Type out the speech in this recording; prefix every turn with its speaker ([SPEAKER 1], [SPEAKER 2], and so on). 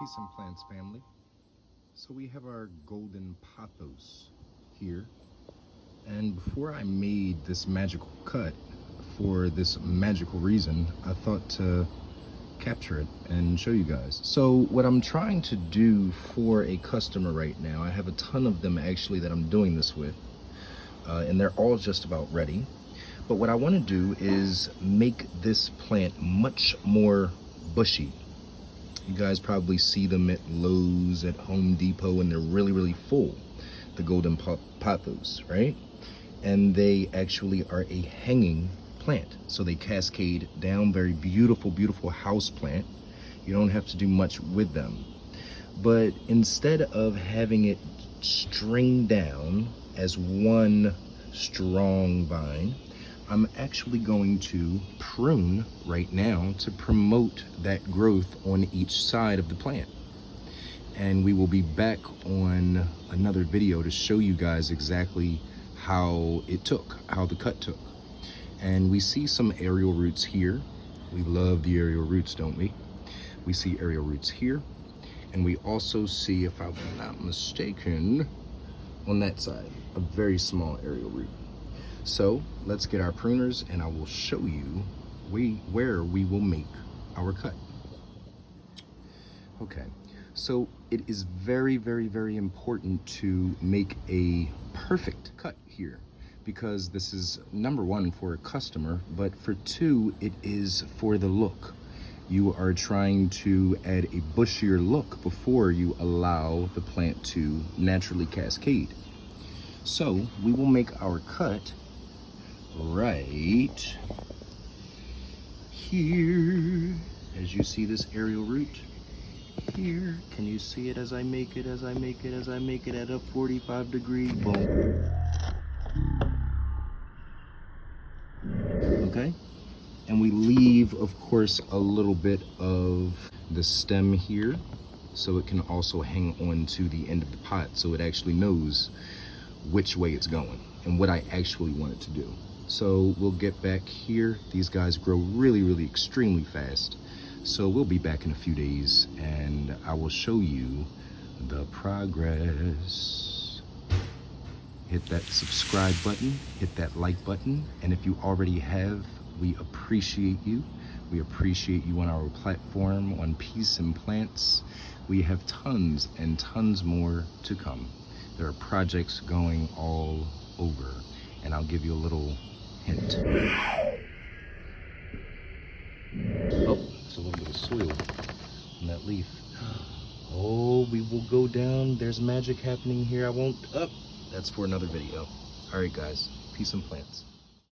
[SPEAKER 1] Peacenplants family. So we have our golden pothos here. And before I made this magical cut for this magical reason, I thought to capture it and show you guys. So what I'm trying to do for a customer right now, I have a ton of them actually that I'm doing this with, and they're all just about ready. But what I want to do is make this plant much more bushy. You guys probably see them at Lowe's, at Home Depot, and they're really full, the golden pothos, right? And they actually are a hanging plant, so they cascade down. Very beautiful house plant. You don't have to do much with them, but instead of having it string down as one strong vine, I'm actually going to prune right now to promote that growth on each side of the plant. And we will be back on another video to show you guys exactly how the cut took. And we see some aerial roots here. We love the aerial roots, don't we? We see aerial roots here. And we also see, if I'm not mistaken, on that side, a very small aerial root. So let's get our pruners and I will show you where we will make our cut. Okay, so it is very important to make a perfect cut here, because this is number one for a customer, but for two, it is for the look. You are trying to add a bushier look before you allow the plant to naturally cascade. So we will make our cut right here. As you see this aerial root here, can you see it as I make it, as I make it at a 45-degree boom? Okay, and we leave, of course, a little bit of the stem here, so it can also hang on to the end of the pot, so it actually knows which way it's going and what I actually want it to do. So we'll get back here. These guys grow really extremely fast. So we'll be back in a few days and I will show you the progress. Hit that subscribe button, hit that like button, and if you already have, we appreciate you. We appreciate you on our platform on Peacenplants. We have tons and tons more to come. There are projects going all over, and I'll give you a little hint. Oh, there's a little bit of soil on that leaf. Oh, we will go down. There's magic happening here. I won't. That's for another video. All right, guys. Peacenplants.